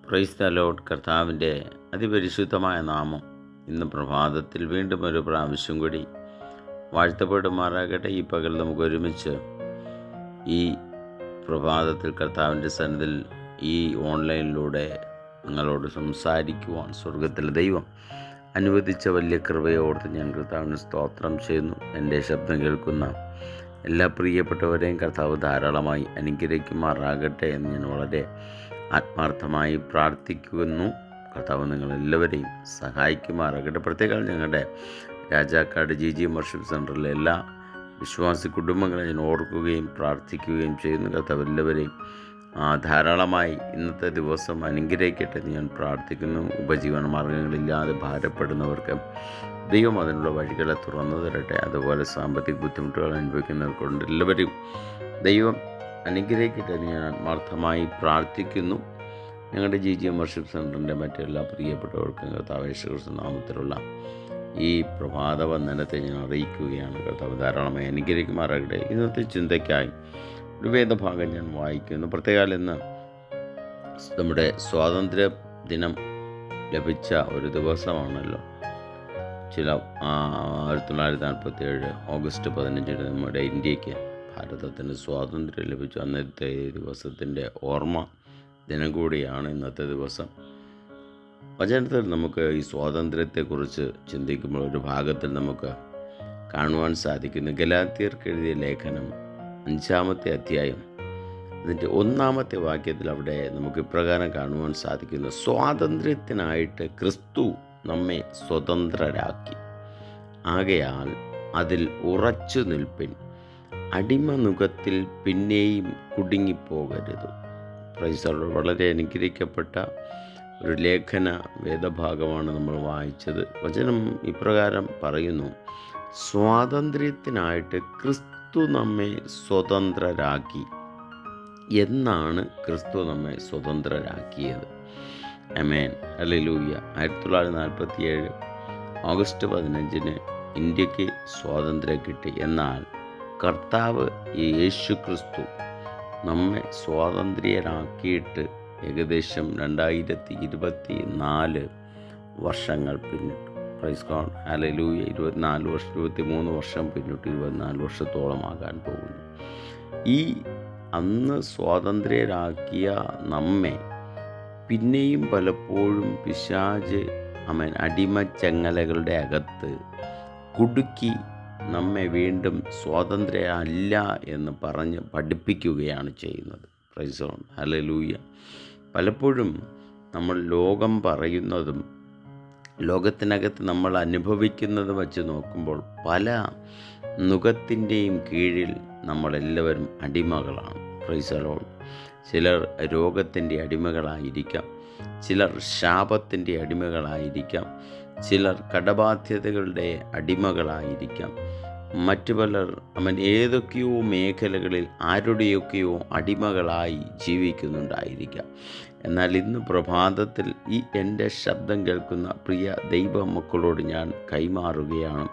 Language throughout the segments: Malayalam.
Praise the Lord. കർത്താവിൻ്റെ അതിപരിശുദ്ധമായ നാമം ഇന്ന് പ്രഭാതത്തിൽ വീണ്ടും ഒരു പ്രാവശ്യം കൂടി വാഴ്ത്തപ്പെടുമാറാകട്ടെ. ഈ പകൽ നമുക്ക് ഒരുമിച്ച് ഈ പ്രഭാതത്തിൽ കർത്താവിൻ്റെ സന്നിധിയിൽ ഈ ഓൺലൈനിലൂടെ നിങ്ങളോട് സംസാരിക്കുവാൻ സ്വർഗത്തിലെ ദൈവം അനുവദിച്ച വലിയ കൃപയോർത്ത് ഞാൻ കർത്താവിന് സ്തോത്രം ചെയ്യുന്നു. എൻ്റെ ശബ്ദം കേൾക്കുന്ന എല്ലാ പ്രിയപ്പെട്ടവരെയും കർത്താവ് ധാരാളമായി അനുഗ്രഹിക്കുമാറാകട്ടെ എന്ന് ഞാൻ വളരെ ആത്മാർത്ഥമായി പ്രാർത്ഥിക്കുന്നു. കർത്താവ് നിങ്ങളെല്ലാവരെയും സഹായിക്കുമാറാകട്ടെ. പ്രത്യേകം ഞങ്ങളുടെ രാജാക്കാട് ജി വർഷിപ്പ് സെൻറ്ററിലെ എല്ലാ വിശ്വാസി കുടുംബങ്ങളെ ഞാൻ ഓർക്കുകയും പ്രാർത്ഥിക്കുകയും ചെയ്യുന്നു. കർത്താവ് എല്ലാവരെയും ധാരാളമായി ഇന്നത്തെ ദിവസം അനുഗ്രഹിക്കട്ടെ എന്ന് ഞാൻ പ്രാർത്ഥിക്കുന്നു. ഉപജീവന മാർഗങ്ങളില്ലാതെ ഭാരപ്പെടുന്നവർക്ക് ദൈവം അതിനുള്ള വഴികളെ തുറന്നു തരട്ടെ. അതുപോലെ സാമ്പത്തിക ബുദ്ധിമുട്ടുകൾ അനുഭവിക്കുന്നവർക്കുണ്ട് എല്ലാവരും ദൈവം അനുഗ്രഹിക്കട്ടെ എന്ന് ഞാൻ ആത്മാർത്ഥമായി പ്രാർത്ഥിക്കുന്നു. ഞങ്ങളുടെ ജി വർഷിപ്പ് സെൻറ്ററിൻ്റെ മറ്റെല്ലാ പ്രിയപ്പെട്ടവർക്കും കർത്താവ് യേശുക്രിസ്തു നാമത്തിലുള്ള ഈ പ്രഭാത വന്ദനത്തെ ഞാൻ അറിയിക്കുകയാണ്. കർത്താവ് ധാരാളമായി അനുഗ്രഹിക്കുമാറാകട്ടെ. ഇന്നത്തെ ചിന്തയ്ക്കായി ഒരു വേദഭാഗം ഞാൻ വായിക്കുന്നു. പ്രത്യേകം ഇന്ന് നമ്മുടെ സ്വാതന്ത്ര്യ ദിനം ലഭിച്ച ഒരു ദിവസമാണല്ലോ. 1947 ഓഗസ്റ്റ് 15 നമ്മുടെ ഇന്ത്യക്ക് ഭാരതത്തിന് സ്വാതന്ത്ര്യം ലഭിച്ചു. അന്നത്തെ ദിവസത്തിൻ്റെ ഓർമ്മ ദിനം കൂടിയാണ് ഇന്നത്തെ ദിവസം. വചനത്തിൽ നമുക്ക് ഈ സ്വാതന്ത്ര്യത്തെക്കുറിച്ച് ചിന്തിക്കുമ്പോൾ ഒരു ഭാഗത്തിൽ നമുക്ക് കാണുവാൻ സാധിക്കുന്നു. ഗലാത്യർക്ക് എഴുതിയ ലേഖനം 5-ാമത്തെ അധ്യായം അതിൻ്റെ 1-ാമത്തെ വാക്യത്തിൽ അവിടെ നമുക്ക് ഇപ്രകാരം കാണുവാൻ സാധിക്കുന്നു: സ്വാതന്ത്ര്യത്തിനായിട്ട് ക്രിസ്തു നമ്മെ സ്വതന്ത്രരാക്കി, ആകയാൽ അതിൽ ഉറച്ചു നിൽപ്പിൻ, അടിമനുഖത്തിൽ പിന്നെയും കുടുങ്ങിപ്പോകരുത്. പ്രൈസലോർഡ്. വളരെ അനുഗ്രഹിക്കപ്പെട്ട ഒരു ലേഖന വേദഭാഗമാണ് നമ്മൾ വായിച്ചത്. വചനം ഇപ്രകാരം പറയുന്നു: സ്വാതന്ത്ര്യത്തിനായിട്ട് ക്രിസ്തു നമ്മെ സ്വതന്ത്രരാക്കി. എന്നാണ് ക്രിസ്തു നമ്മെ സ്വതന്ത്രരാക്കിയത്? ആമേൻ, ഹല്ലേലൂയ. 1947 ഓഗസ്റ്റ് 15 ഇന്ത്യക്ക് സ്വാതന്ത്ര്യം കിട്ടി. എന്നാൽ കർത്താവ് യേശു ക്രിസ്തു നമ്മെ സ്വാതന്ത്ര്യരാക്കിയിട്ട് ഏകദേശം 2024 വർഷങ്ങൾ പിന്നിട്ടു. Praise God, hallelujah. 23 വർഷം പിന്നിട്ട് 24 വർഷത്തോളമാകാൻ പോകുന്നു. ഈ അന്ന് സ്വാതന്ത്ര്യരാക്കിയ നമ്മെ പിന്നെയും പലപ്പോഴും പിശാച് അടിമച്ചങ്ങലകളുടെ അകത്ത് കുടുക്കി നമ്മെ വീണ്ടും സ്വാതന്ത്ര്യമല്ല എന്ന് പറഞ്ഞ് പഠിപ്പിക്കുകയാണ് ചെയ്യുന്നത്. Praise God, hallelujah. പലപ്പോഴും നമ്മൾ ലോകം പറയുന്നതും ലോകത്തിനകത്ത് നമ്മൾ അനുഭവിക്കുന്നതും വച്ച് നോക്കുമ്പോൾ പല നുഖത്തിൻ്റെയും കീഴിൽ നമ്മളെല്ലാവരും അടിമകളാണ്. Praise God. ചിലർ രോഗത്തിൻ്റെ അടിമകളായിരിക്കാം, ചിലർ ശാപത്തിൻ്റെ അടിമകളായിരിക്കാം, ചിലർ കടബാധ്യതകളുടെ അടിമകളായിരിക്കാം, മറ്റു പലർ ഏതൊക്കെയോ മേഖലകളിൽ ആരുടെയൊക്കെയോ അടിമകളായി ജീവിക്കുന്നുണ്ടായിരിക്കാം. എന്നാൽ ഇന്ന് പ്രഭാതത്തിൽ ഈ എൻ്റെ ശബ്ദം കേൾക്കുന്ന പ്രിയ ദൈവ മക്കളോട് ഞാൻ കൈമാറുകയാണ്.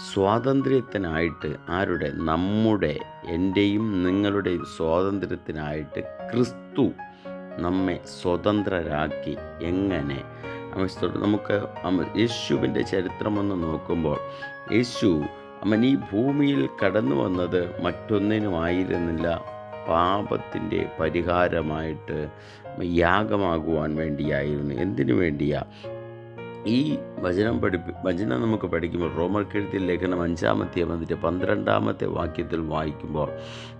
സ്വാതന്ത്ര്യത്തിനായിട്ട് നമ്മുടെ എൻ്റെയും നിങ്ങളുടെയും സ്വാതന്ത്ര്യത്തിനായിട്ട് ക്രിസ്തു നമ്മെ സ്വതന്ത്രരാക്കി. എങ്ങനെ? നമുക്ക് യേശുവിൻ്റെ ചരിത്രമൊന്ന് നോക്കുമ്പോൾ യേശു ഈ ഭൂമിയിൽ കടന്നു വന്നത് മറ്റൊന്നിനുമായിരുന്നില്ല, പാപത്തിൻ്റെ പരിഹാരമായിട്ട് യാഗമാകുവാൻ വേണ്ടിയായിരുന്നു. എന്തിനു വേണ്ടിയാ? ഈ വചനം നമുക്ക് പഠിക്കുമ്പോൾ റോമർക്കെഴുതിയ ലേഖനം 5-ാമത്തെ 12-ാമത്തെ വാക്യത്തിൽ വായിക്കുമ്പോൾ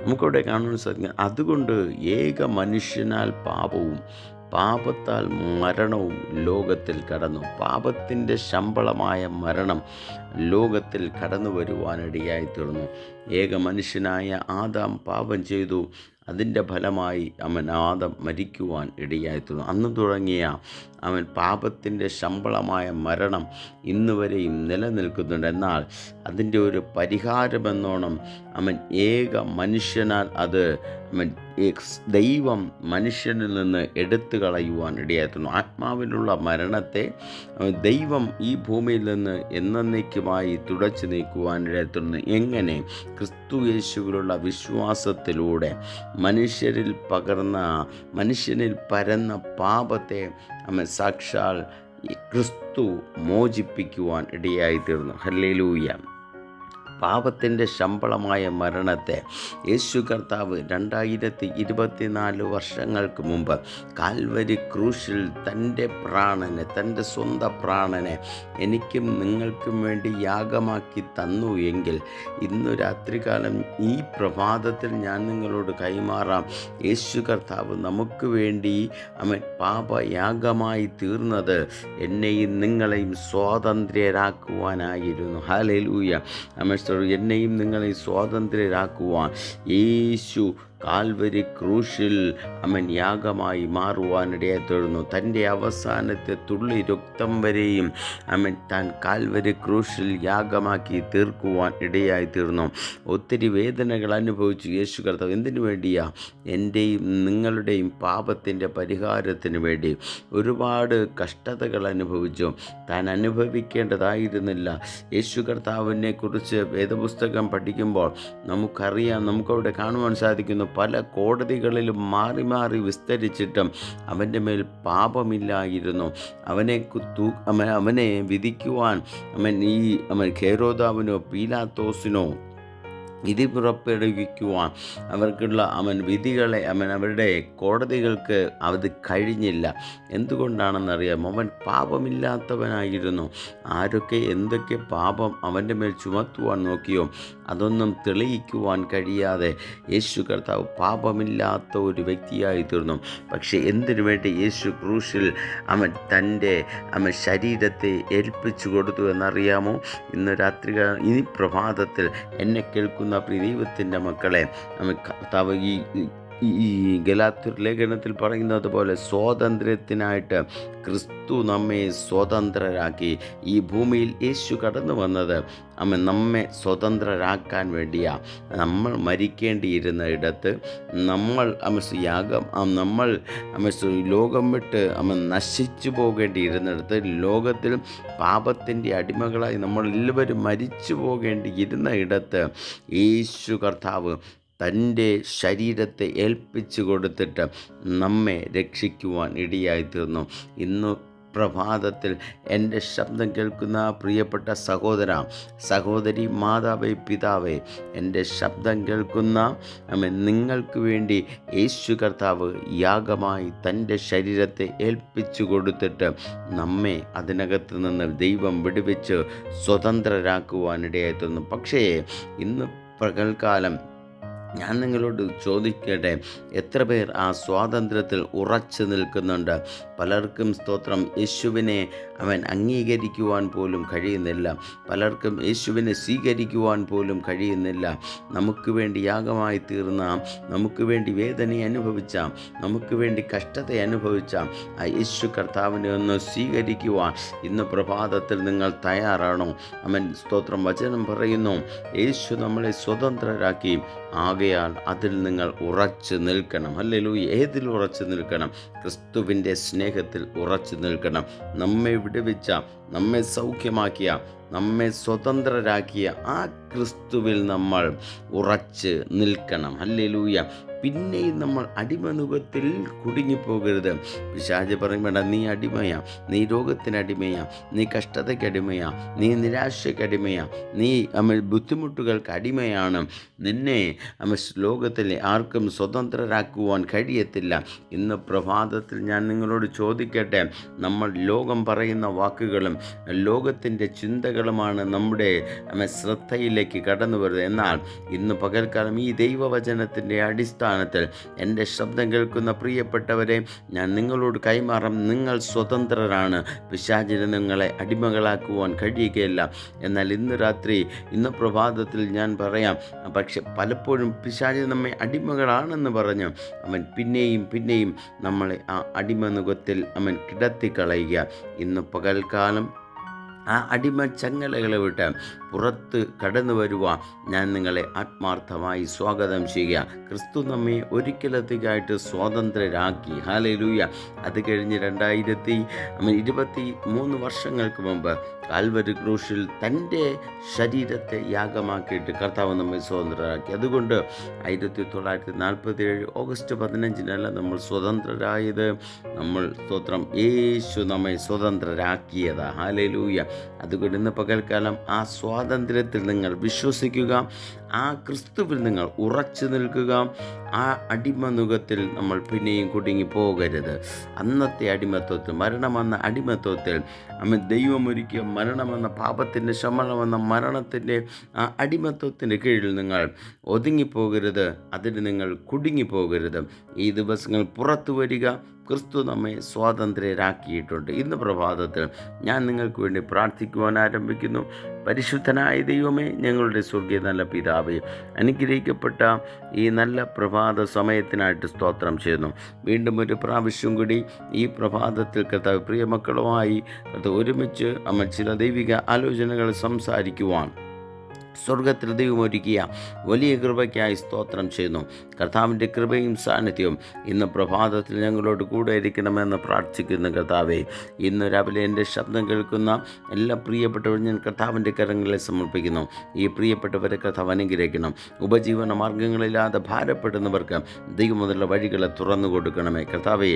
നമുക്കവിടെ കാണാൻ സാധിക്കും: അതുകൊണ്ട് ഏക മനുഷ്യനാൽ പാപവും പാപത്താൽ മരണവും ലോകത്തിൽ കടന്നു. പാപത്തിൻ്റെ ശമ്പളമായ മരണം ലോകത്തിൽ കടന്നു വരുവാനിടയായി തീർന്നു. ഏക മനുഷ്യനായ ആദാം പാപം ചെയ്തു. അതിൻ്റെ ഫലമായി ആദം മരിക്കുവാൻ ഇടയായിത്തീർന്നു. അന്ന് തുടങ്ങിയ പാപത്തിൻ്റെ ശമ്പളമായ മരണം ഇന്നുവരെയും നിലനിൽക്കുന്നുണ്ട്. എന്നാൽ അതിൻ്റെ ഒരു പരിഹാരമെന്നോണം ഏക മനുഷ്യനാൽ അത് ദൈവം മനുഷ്യനിൽ നിന്ന് എടുത്തു കളയുവാൻ ഇടയായിത്തീർന്നു. ആത്മാവിലുള്ള മരണത്തെ ദൈവം ഈ ഭൂമിയിൽ നിന്ന് എന്നേക്കും ശാശ്വതമായി തുടച്ചു നീക്കുവാനിടത്തുന്നു. എങ്ങനെ? ക്രിസ്തു യേശുവിലുള്ള വിശ്വാസത്തിലൂടെ മനുഷ്യനിൽ പരന്ന പാപത്തെ സാക്ഷാൽ ക്രിസ്തു മോചിപ്പിക്കുവാൻ ഇടയായിത്തീർന്നു. ഹല്ലേലൂയ. പാപത്തിൻ്റെ ശമ്പളമായ മരണത്തെ യേശു കർത്താവ് 2024 വർഷങ്ങൾക്ക് മുമ്പ് കാൽവരി ക്രൂശിൽ തൻ്റെ സ്വന്തം പ്രാണനെ എനിക്കും നിങ്ങൾക്കും വേണ്ടി യാഗമാക്കി തന്നു എങ്കിൽ ഇന്നു രാത്രികാലം ഈ പ്രഭാതത്തിൽ ഞാൻ നിങ്ങളോട് കൈമാറാം. യേശു കർത്താവ് നമുക്ക് വേണ്ടി പാപയാഗമായി തീർന്നത് എന്നെയും നിങ്ങളെയും സ്വാതന്ത്ര്യരാക്കുവാനായിരുന്നു. ഹല്ലേലൂയ. എന്നെയും നിങ്ങളെ സ്വാതന്ത്ര്യരാക്കുവാൻ യേശു കാൽവരി ക്രൂശിൽ യാഗമായി മാറുവാനിടയായി തീർന്നു. തൻ്റെ അവസാനത്തെ തുള്ളി രക്തം വരെയും താൻ കാൽവരി ക്രൂശിൽ യാഗമാക്കി തീർക്കുവാൻ ഇടയായി തീർന്നു. ഒത്തിരി വേദനകൾ അനുഭവിച്ചു യേശു കർത്താവ്. എന്തിനു വേണ്ടിയാ? എൻ്റെയും നിങ്ങളുടെയും പാപത്തിൻ്റെ പരിഹാരത്തിന് വേണ്ടി ഒരുപാട് കഷ്ടതകൾ അനുഭവിച്ചു. താൻ അനുഭവിക്കേണ്ടതായിരുന്നില്ല. യേശു കർത്താവിനെ കുറിച്ച് വേദപുസ്തകം പഠിക്കുമ്പോൾ നമുക്കറിയാം, നമുക്കവിടെ കാണുവാൻ സാധിക്കുന്നു, പല കോടതികളിലും മാറി മാറി വിസ്തരിച്ചിട്ടും അവൻ്റെ മേൽ പാപമില്ലായിരുന്നു. അവനെ വിധിക്കുവാൻ ഹെരോദാവിനോ പീലാത്തോസിനോ വിധി പുറപ്പെടുവിക്കുവാൻ അവർക്കുള്ള വിധികളെ അവരുടെ കോടതികൾക്ക് അത് കഴിഞ്ഞില്ല. എന്തുകൊണ്ടാണെന്നറിയാം? അവൻ പാപമില്ലാത്തവനായിരുന്നു. ആരൊക്കെ എന്തൊക്കെ പാപം അവൻ്റെ മേൽ ചുമത്തുവാൻ നോക്കിയോ അതൊന്നും തെളിയിക്കുവാൻ കഴിയാതെ യേശു കർത്താവ് പാപമില്ലാത്ത ഒരു വ്യക്തിയായി തീർന്നു. പക്ഷേ എന്തിനു വേണ്ടി യേശു ക്രൂശിൽ തൻ്റെ ശരീരത്തെ ഏൽപ്പിച്ചു കൊടുത്തു എന്നറിയാമോ? ഇന്ന് രാത്രി ഈ പ്രഭാതത്തിൽ എന്നെ കേൾക്കുന്ന ദൈവത്തിൻ്റെ മക്കളെ, കർത്താവ് ഈ ഗലാത്യർ ലേഖനത്തിൽ പറയുന്നത് പോലെ സ്വാതന്ത്ര്യത്തിനായിട്ട് ക്രിസ്തു നമ്മെ സ്വതന്ത്രരാക്കി. ഈ ഭൂമിയിൽ യേശു കടന്നു വന്നത് നമ്മെ സ്വതന്ത്രരാക്കാൻ വേണ്ടിയാണ്. നമ്മൾ മരിക്കേണ്ടിയിരുന്ന ഇടത്ത് നമ്മൾ ലോകം വിട്ട് നശിച്ചു പോകേണ്ടിയിരുന്നിടത്ത്, ലോകത്തിൽ പാപത്തിൻ്റെ അടിമകളായി നമ്മൾ എല്ലാവരും മരിച്ചു പോകേണ്ടിയിരുന്ന ഇടത്ത് യേശു കർത്താവ് തൻ്റെ ശരീരത്തെ ഏൽപ്പിച്ചു കൊടുത്തിട്ട് നമ്മെ രക്ഷിക്കുവാൻ ഇടയായിത്തീർന്നു. ഇന്ന് പ്രഭാതത്തിൽ എൻ്റെ ശബ്ദം കേൾക്കുന്ന പ്രിയപ്പെട്ട സഹോദരി, മാതാവേ, പിതാവേ, എൻ്റെ ശബ്ദം കേൾക്കുന്ന നിങ്ങൾക്ക് വേണ്ടി യേശു കർത്താവ് യാഗമായി തൻ്റെ ശരീരത്തെ ഏൽപ്പിച്ചു കൊടുത്തിട്ട് നമ്മെ അതിനകത്ത് നിന്ന് ദൈവം വിടുവിച്ച് സ്വതന്ത്രരാക്കുവാനിടയായിത്തീർന്നു. പക്ഷേ ഇന്ന് പകൽക്കാലം ഞാൻ നിങ്ങളോട് ചോദിക്കട്ടെ, എത്ര പേർ ആ സ്വാതന്ത്ര്യത്തിൽ ഉറച്ചു നിൽക്കുന്നുണ്ട്? പലർക്കും സ്തോത്രം യേശുവിനെ അംഗീകരിക്കുവാൻ പോലും കഴിയുന്നില്ല. പലർക്കും യേശുവിനെ സ്വീകരിക്കുവാൻ പോലും കഴിയുന്നില്ല. നമുക്ക് വേണ്ടി യാഗമായി തീർന്ന, നമുക്ക് വേണ്ടി വേദന അനുഭവിച്ച, നമുക്ക് വേണ്ടി കഷ്ടത അനുഭവിച്ച ആ യേശു കർത്താവിനെ ഒന്ന് സ്വീകരിക്കുവാൻ ഇന്ന് പ്രഭാതത്തിൽ നിങ്ങൾ തയ്യാറാണോ? സ്തോത്രം. വചനം പറയുന്നു, യേശു നമ്മളെ സ്വതന്ത്രരാക്കി. ആകയാൽ അതിൽ നിങ്ങൾ ഉറച്ചു നിൽക്കണം. ഹല്ലേലൂയ. ഏതിൽ ഉറച്ചു നിൽക്കണം? ക്രിസ്തുവിൻ്റെ സ്നേഹത്തിൽ ഉറച്ചു നിൽക്കണം. നമ്മെ വിടുവിച്ച, നമ്മെ സൗഖ്യമാക്കിയ, നമ്മെ സ്വതന്ത്രരാക്കിയ ആ ക്രിസ്തുവിൽ നമ്മൾ ഉറച്ച് നിൽക്കണം. ഹല്ലേലൂയ. പിന്നെയും നമ്മൾ അടിമനുഖത്തിൽ കുടുങ്ങിപ്പോകരുത്. പിശാച് പറയുമ്പോഴ നീ അടിമയാ, നീ രോഗത്തിനടിമയാ, നീ കഷ്ടതയ്ക്കടിമയാ, നീ നിരാശയ്ക്കടിമയാ, നീ ബുദ്ധിമുട്ടുകൾക്ക് അടിമയാണ്. നിന്നെ ലോകത്തിൽ ആർക്കും സ്വതന്ത്രരാക്കുവാൻ കഴിയത്തില്ല. ഇന്ന് പ്രഭാതത്തിൽ ഞാൻ നിങ്ങളോട് ചോദിക്കട്ടെ, നമ്മൾ ലോകം പറയുന്ന വാക്കുകളും ലോകത്തിൻ്റെ ചിന്തകളുമാണ് നമ്മുടെ ശ്രദ്ധയിലേക്ക് കടന്നു വരുന്നത്. എന്നാൽ ഇന്ന് പകൽക്കാലം ഈ ദൈവവചനത്തിൻ്റെ അടിസ്ഥാനത്തിൽ എൻ്റെ ശബ്ദം കേൾക്കുന്ന പ്രിയപ്പെട്ടവരെ, ഞാൻ നിങ്ങളോട് കൈമാറാം. നിങ്ങൾ സ്വതന്ത്രരാണ്. പിശാചിന് നിങ്ങളെ അടിമകളാക്കുവാൻ കഴിയുകയില്ല. എന്നാൽ ഇന്ന് പ്രഭാതത്തിൽ ഞാൻ പറയാം, പക്ഷെ പലപ്പോഴും പിശാച് നമ്മെ അടിമകളാണെന്ന് പറഞ്ഞു അവൻ പിന്നെയും നമ്മളെ ആ അടിമനുഖത്തിൽ കിടത്തിക്കളയുക. ഇന്ന് പകൽക്കാലം ആ അടിമ ചങ്ങലകളെ വിട്ട് പുറത്ത് കടന്നു വരുവാൻ ഞാൻ നിങ്ങളെ ആത്മാർത്ഥമായി സ്വാഗതം ചെയ്യുക. ക്രിസ്തു നമ്മെ ഒരിക്കലത്തേക്കായിട്ട് സ്വാതന്ത്ര്യരാക്കി. ഹല്ലേലൂയ. അത് കഴിഞ്ഞ് 2023 വർഷങ്ങൾക്ക് മുമ്പ് കാൽവരി ക്രൂശിൽ തൻ്റെ ശരീരത്തെ യാഗമാക്കിയിട്ട് കർത്താവ് നമ്മെ സ്വതന്ത്രരാക്കി. അതുകൊണ്ട് 1947 ഓഗസ്റ്റ് 15 നമ്മൾ സ്വതന്ത്രരായത്. നമ്മൾ സ്തോത്രം, യേശു നമ്മെ സ്വതന്ത്രരാക്കിയതാ. ഹല്ലേലൂയ. അതുകൊണ്ട് ഇന്ന് പകൽക്കാലം ആ സ്വാതന്ത്ര്യത്തിൽ നിങ്ങൾ വിശ്വസിക്കുക, ആ ക്രിസ്തുവിൽ നിങ്ങൾ ഉറച്ചു നിൽക്കുക. ആ അടിമനുഖത്തിൽ നമ്മൾ പിന്നെയും കുടുങ്ങി പോകരുത്. അന്നത്തെ അടിമത്വത്തിൽ, മരണമെന്ന അടിമത്വത്തിൽ ദൈവമൊരുക്കിയ മരണമെന്ന പാപത്തിൻ്റെ ശമനമെന്ന മരണത്തിൻ്റെ ആ അടിമത്വത്തിൻ്റെ കീഴിൽ നിങ്ങൾ ഒതുങ്ങിപ്പോകരുത്. അതിന് നിങ്ങൾ കുടുങ്ങിപ്പോകരുത്. ഈ ദിവസങ്ങൾ പുറത്തു വരിക. ക്രിസ്തു നമ്മെ സ്വാതന്ത്ര്യരാക്കിയിട്ടുണ്ട്. ഇന്ന് പ്രഭാതത്തിൽ ഞാൻ നിങ്ങൾക്ക് വേണ്ടി പ്രാർത്ഥിക്കുവാൻ ആരംഭിക്കുന്നു. പരിശുദ്ധനായ ദൈവമേ, ഞങ്ങളുടെ സ്വർഗീയ നല്ല പിതാവേ, അനുഗ്രഹിക്കപ്പെട്ട ഈ നല്ല പ്രഭാത സമയത്തിനായിട്ട് സ്തോത്രം ചെയ്യുന്നു. വീണ്ടും ഒരു പ്രാവശ്യം കൂടി ഈ പ്രഭാതത്തിൽ കർത്താവ് പ്രിയ മക്കളുമായി ഒരുമിച്ച് ചില ദൈവിക ആലോചനകൾ സംസാരിക്കുവാൻ സ്വർഗത്തിൽ ദൈവം ഒരുക്കിയ വലിയ കൃപയ്ക്കായി സ്തോത്രം ചെയ്യുന്നു. കർത്താവിൻ്റെ കൃപയും സാന്നിധ്യവും ഇന്ന് പ്രഭാതത്തിൽ ഞങ്ങളോട് കൂടെ ഇരിക്കണമെന്ന് പ്രാർത്ഥിക്കുന്നു. കർത്താവേ, ഇന്ന് രാവിലെ എൻ്റെ ശബ്ദം കേൾക്കുന്ന എല്ലാ പ്രിയപ്പെട്ടവരും ഞാൻ കർത്താവിൻ്റെ കരങ്ങളെ സമർപ്പിക്കുന്നു. ഈ പ്രിയപ്പെട്ടവരെ കർത്താവ് അനുഗ്രഹിക്കണം. ഉപജീവന മാർഗങ്ങളില്ലാതെ ഭാരപ്പെടുന്നവർക്ക് ദൈവമുതലുള്ള വഴികളെ തുറന്നു കൊടുക്കണമേ. കർത്താവേ,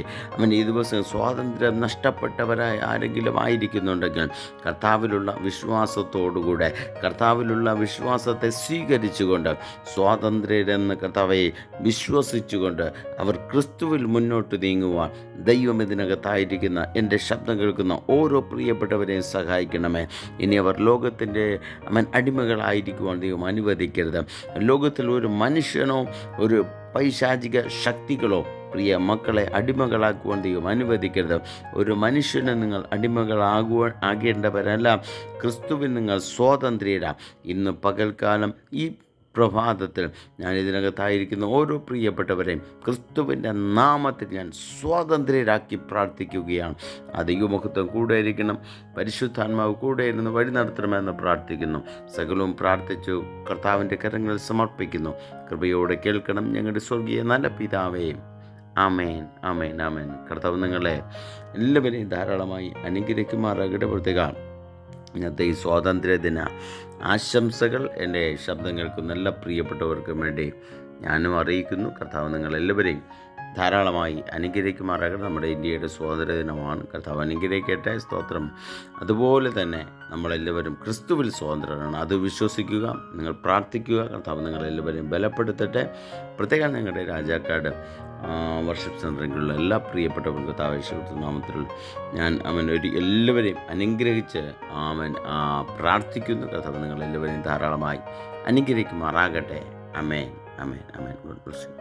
ഈ ദിവസം സ്വാതന്ത്ര്യം നഷ്ടപ്പെട്ടവരായി ആരെങ്കിലും ആയിരിക്കുന്നുണ്ടെങ്കിൽ കർത്താവിലുള്ള വിശ്വാസത്തോടുകൂടെ, കർത്താവിലുള്ള വിശ്വാസത്തെ സ്വീകരിച്ചുകൊണ്ട്, സ്വാതന്ത്ര്യരെന്ന് കർത്താവെ വിശ്വസിച്ചുകൊണ്ട് അവർ ക്രിസ്തുവിൽ മുന്നോട്ട് നീങ്ങുവാൻ ദൈവം ഇതിനകത്തായിരിക്കുന്ന എൻ്റെ ശബ്ദം കേൾക്കുന്ന ഓരോ പ്രിയപ്പെട്ടവരെയും സഹായിക്കണമേ. ഇനി അവർ ലോകത്തിൻ്റെ അടിമകളായിരിക്കുവാൻ ദൈവം അനുവദിക്കരുത്. ലോകത്തിൽ ഒരു മനുഷ്യനോ ഒരു പൈശാചിക ശക്തികളോ പ്രിയ മക്കളെ അടിമകളാക്കുവാൻ ദൈവം അനുവദിക്കരുത്. ഒരു മനുഷ്യന് നിങ്ങൾ ആകേണ്ടവരല്ല. ക്രിസ്തുവിൽ നിങ്ങൾ സ്വാതന്ത്ര്യരാ. ഇന്ന് പകൽക്കാലം ഈ പ്രഭാതത്തിൽ ഞാൻ ഇതിനകത്തായിരിക്കുന്ന ഓരോ പ്രിയപ്പെട്ടവരെയും ക്രിസ്തുവിൻ്റെ നാമത്തിൽ ഞാൻ സ്വാതന്ത്ര്യരാക്കി പ്രാർത്ഥിക്കുകയാണ്. ആ ദൈവമഹത്വം കൂടെ ഇരിക്കണം. പരിശുദ്ധാത്മാവ് കൂടെ ഇരുന്ന് വഴി നടത്തണമെന്ന് പ്രാർത്ഥിക്കുന്നു. സകലവും പ്രാർത്ഥിച്ചു കർത്താവിൻ്റെ കരങ്ങളിൽ സമർപ്പിക്കുന്നു. കൃപയോടെ കേൾക്കണം ഞങ്ങളുടെ സ്വർഗീയ നല്ല പിതാവേ. ആമേൻ, ആമേൻ, ആമേൻ. കർത്താവ് നിങ്ങളെ എല്ലാവരെയും ധാരാളമായി അനുഗ്രഹിക്കുമാറാകട്ടെ. പ്രത്യേകം ഇന്നത്തെ ഈ സ്വാതന്ത്ര്യദിന ആശംസകൾ എൻ്റെ ശബ്ദം കേൾക്കുന്ന എല്ലാ പ്രിയപ്പെട്ടവർക്കും വേണ്ടി ഞാനും അറിയിക്കുന്നു. കർത്താവ് നിങ്ങളെല്ലാവരെയും ധാരാളമായി അനുഗ്രഹിക്കുമാറാകട്ടെ. നമ്മുടെ ഇന്ത്യയുടെ സ്വാതന്ത്ര്യ ദിനമാണ്. കർത്താവ് അനുഗ്രഹിക്കട്ടെ. സ്തോത്രം. അതുപോലെ തന്നെ നമ്മളെല്ലാവരും ക്രിസ്തുവിൽ സ്വതന്ത്രരാണ്. അത് വിശ്വസിക്കുക, നിങ്ങൾ പ്രാർത്ഥിക്കുക. കർത്താവ് നിങ്ങളെല്ലാവരെയും ബലപ്പെടുത്തട്ടെ. പ്രത്യേകം ഞങ്ങളുടെ രാജാക്കാട് വർഷിപ്പ് സെൻ്ററിലുള്ള എല്ലാ പ്രിയപ്പെട്ടവർക്കും കർത്താവ് യേശുവിന്റെ നാമത്തിൽ ഞാൻ എല്ലാവരെയും അനുഗ്രഹിച്ച് പ്രാർത്ഥിക്കുന്നു. കർത്താവ് നിങ്ങളെല്ലാവരെയും ധാരാളമായി അനുഗ്രഹിക്കുമാറാകട്ടെ. ആമേൻ, ആമേൻ, ആമേൻ. God bless U.